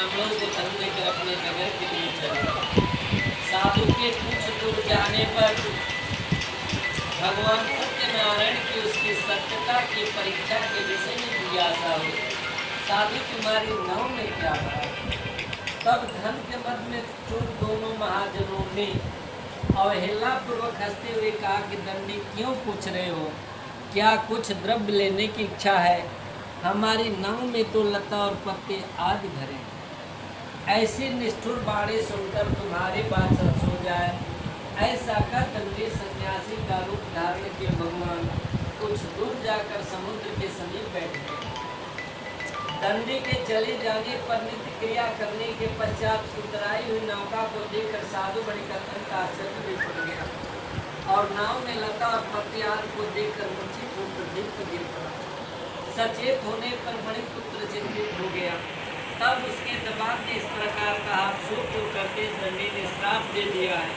ब्राह्मणों को धन लेकर अपने नगर के लिए चले। साधु के कुछ दूर जाने पर भगवान सत्यनारायण की उसकी सत्यता की परीक्षा के विषय में जिज्ञासा हुई। साधु तुम्हारी नाव में क्या भरा? तब धन के मद में चूर दोनों महाजनों ने अवहेला पूर्वक हंसते हुए कहा कि दंडी क्यों पूछ रहे हो? क्या कुछ द्रव्य लेने की इच्छा है? हमारी नाव में तो लता और पत्ते आदि भरे। ऐसी निष्ठुर बाणी सुनकर तुम्हारी बात सच हो जाए, ऐसा कर दंडी सन्यासी का रूप धारण किए भगवान कुछ दूर जाकर समुद्र के समीप बैठ गए। दंडी के चले जाने पर नित्य क्रिया करने के पश्चात उतराई हुई नौका को देखकर साधु बड़ी अत्यंत आश्चर्य में पड़ गया और नाव में लता और पत्तियार को देखकर मूर्छित होकर दीप गिर पड़ा। सचेत होने पर मणिपुत्र चिंतित हो गया। तब उसके दबाव ने इस प्रकार कहा, सो क्यों करते? दंडी ने श्राप दे दिया है।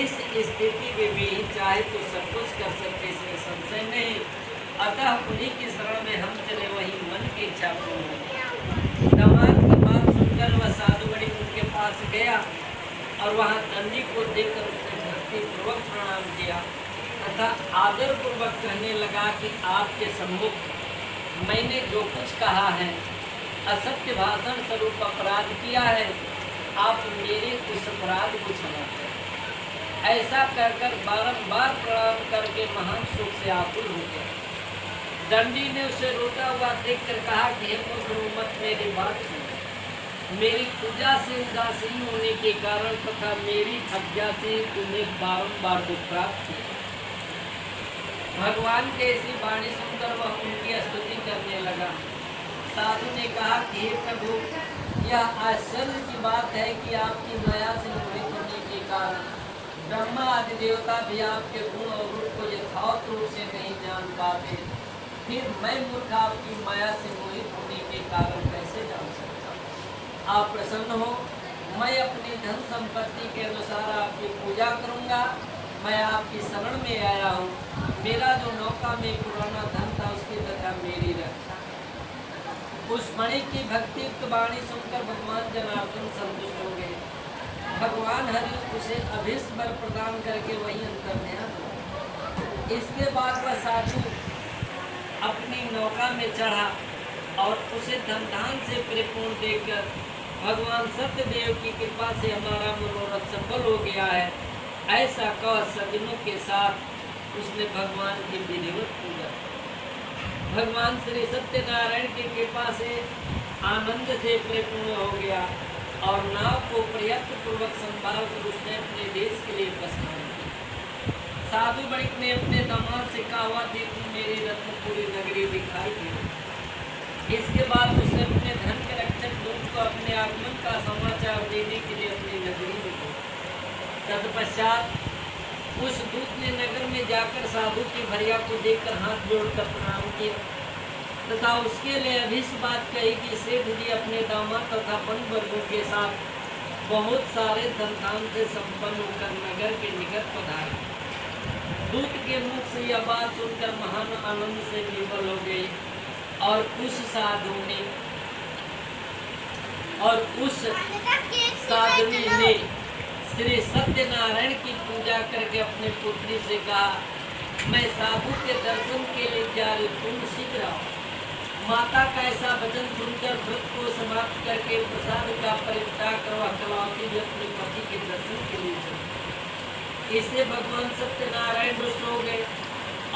इस स्थिति में भी चाहे तो सब कुछ कर सकते, इसमें संशय नहीं। अतः उन्हीं की शरण में हम चले, वही मन की इच्छा पूर्ण हो। दमाद की बात सुनकर वह साधु बड़ी उनके पास गया और वहाँ दंडी को देखकर उसने भक्ति पूर्वक प्रणाम किया तथा आदर पूर्वक कहने लगा कि आपके सम्मुख मैंने जो कुछ कहा है, असत्य भाषण स्वरूप अपराध किया है, आप मेरे उस अपराध को क्षमा करें। ऐसा कहकर बारंबार प्रणाम करके महान सुख से आकुल हो गया। दंडी ने उसे रोता हुआ देखकर कहा कि हे मूर्ख, मत मेरी बात सुन। मेरी पूजा से उदासीन होने के कारण तथा मेरी अज्ञा से तुम्हें बारंबार दुख प्राप्त हुआ। भगवान के ऐसी वाणी सुनकर वह उनकी स्तुति करने लगा। साधु ने कहा कि हे प्रभु, यह आश्चर्य की बात है कि आपकी माया से मोहित होने के कारण ब्रह्मा आदि देवता भी आपके गुण और रूप को यथार्थ रूप से नहीं जान पाते, फिर मैं मूर्ख आपकी माया से मोहित होने के कारण कैसे जान सकता हूँ? आप प्रसन्न हो, मैं अपनी धन संपत्ति के अनुसार आपकी पूजा करूँगा। मैं आपकी शरण में आया हूँ। मेरा जो नौका में पुराना धन था उसकी तथा मेरी रक्षा। उस मणि की भक्तियुक्त वाणी सुनकर भगवान जनार्दन संतुष्ट हो गए। भगवान हरि उसे अभीष्ट वर प्रदान करके वही अंतर्ध्यान हुआ। इसके बाद वह साधु अपनी नौका में चढ़ा और उसे धन धान से परिपूर्ण देखकर भगवान सत्यदेव की कृपा से हमारा मनोरथ सफल हो गया है, ऐसा कह सज्जनों के साथ उसने भगवान की विधिवत पूजा। भगवान श्री सत्यनारायण की कृपा से आनंद से परिपूर्ण हो गया और नाव को प्रयत्न पूर्वक संभाल कर उसने अपने देश के लिए प्रस्थान किया। साधु बणिक ने अपने दामाद से कहा, हुआ देखो मेरी रत्नपुरी नगरी दिखाई दी। इसके बाद उसने अपने धन के रक्षक दूत को अपने आगमन का समाचार देने के लिए अपनी नगरी में गया। तत्पश्चात उस दूत ने नगर में जाकर साधु की भरिया को देखकर हाथ जोड़कर प्रणाम किया तथा उसके लिए अभीष्ट बात कही कि सेठ जी अपने दामाद तथा वन वर्गों के साथ बहुत सारे धन से संपन्न होकर नगर के निकट पधारे। दूत के मुख से यह बात सुनकर महान आनंद से विवल हो गई और उस साधुनी ने श्री सत्यनारायण की पूजा करके अपने पुत्री से कहा, मैं साधु के दर्शन के लिए जा रही, तुम शीघ्र आओ। माता का ऐसा वचन सुनकर व्रत को समाप्त करके प्रसाद का परित्याग करवा कलावती भी अपने पति के दर्शन के लिए चली। इससे भगवान सत्यनारायण रुष्ट हो गए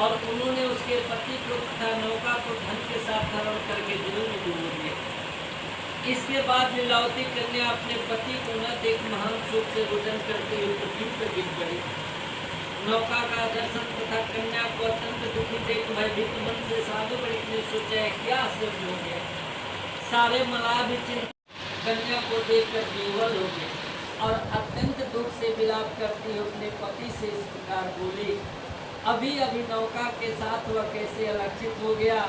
और उन्होंने उसके पति को तथा नौका को धन के साथ धारण करके दिलों में डूब दिया। इसके बाद लीलावती कन्या अपने पति को न देख महान सुख से भोजन करते हुए पृथ्वी पर गिर पड़ी। नौका का दर्शन तथा कन्या को अत्यंत दुखी देख भयभीत मन से साधु बणिक ने सोचा है क्या आश्चर्य हो गया। सारे मलाह भी कन्या को देखकर विह्वल हो गए और अत्यंत दुख से विलाप करती हुए अपने पति से इस प्रकार बोली, अभी अभी नौका के साथ वह कैसे अलक्षित हो गया,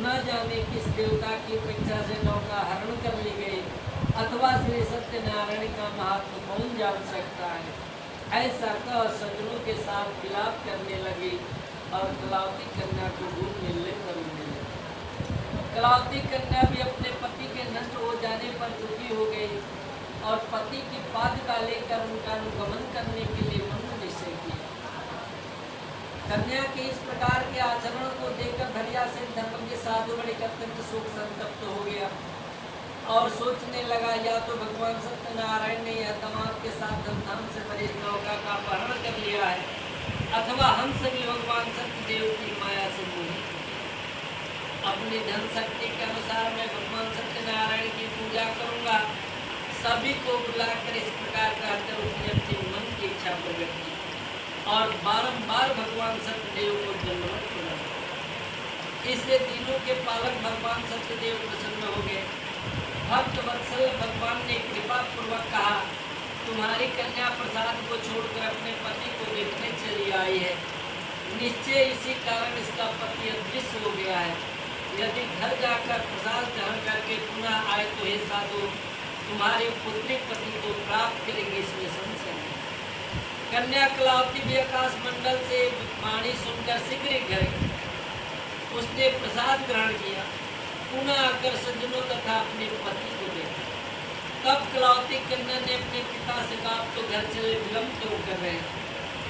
न जाने किस देवता की इच्छा से नौका हरण कर ली गई, अथवा श्री सत्यनारायण का महात्म कौन जान सकता है। ऐसा कह सज्जनों के साथ विलाप करने लगी और कलावती कन्या को दूध मिलने पर मिलने लगी। कलावती कन्या भी अपने पति के नष्ट हो जाने पर दुखी और पति की पादुका लेकर उनका अनुगमन करने के लिए मन निश्चय किया। कन्या के इस प्रकार के आचरण को देखकर धैर्यशील धर्मज्ञ साधु बड़े अत्यंत शोक संतप्त हो गया और सोचने लगा, या तो भगवान सत्यनारायण ने यह दामाद के साथ धूमधाम से भरी नौका का अपहरण कर लिया है, अथवा हम सभी भगवान सत्यदेव की माया से मोहित। अपनी धन शक्ति के अनुसार मैं भगवान सत्यनारायण की पूजा करूंगा। सभी को बुलाकर इस प्रकार कहकर उसने अपनी मन की इच्छा प्रकट की और बारंबार भगवान सत्यदेव को दंडवत किया। इससे तीनों के पालक भगवान सत्यदेव प्रसन्न हो गए। भक्त वत्सल भगवान ने कृपा पूर्वक कहा, तुम्हारी कन्या प्रसाद को छोड़कर अपने पति को देखने चली आई है। निश्चय इसी कारण इसका पति अदृश्य हो गया है। यदि घर जाकर प्रसाद ग्रहण करके पुनः आए तो हे साधु, तुम्हारे पुत्री पति को प्राप्त करेंगे, इसमें संशय नहीं। कन्या कलावती भी आकाश मंडल से वाणी सुनकर शीघ्र ही घर गई। उसने प्रसाद ग्रहण किया, पुनः आकर सज्जनों तथा अपने पति को देखा। तब कलावती कन्या ने अपने पिता से कहा, तो घर चले, विलम्ब क्यों कर रहे हैं।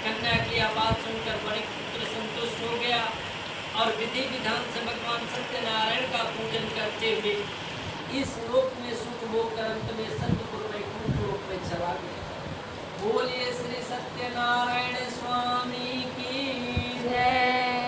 कन्या की आवाज सुनकर बड़े पुत्र संतुष्ट हो गया और विधि विधान से भगवान सत्यनारायण का पूजन करते हुए इस लोक में सुख भोग कर अंत में सतपुर वैकुंठ लोक में चला गया। बोलिए श्री सत्यनारायण स्वामी की जय।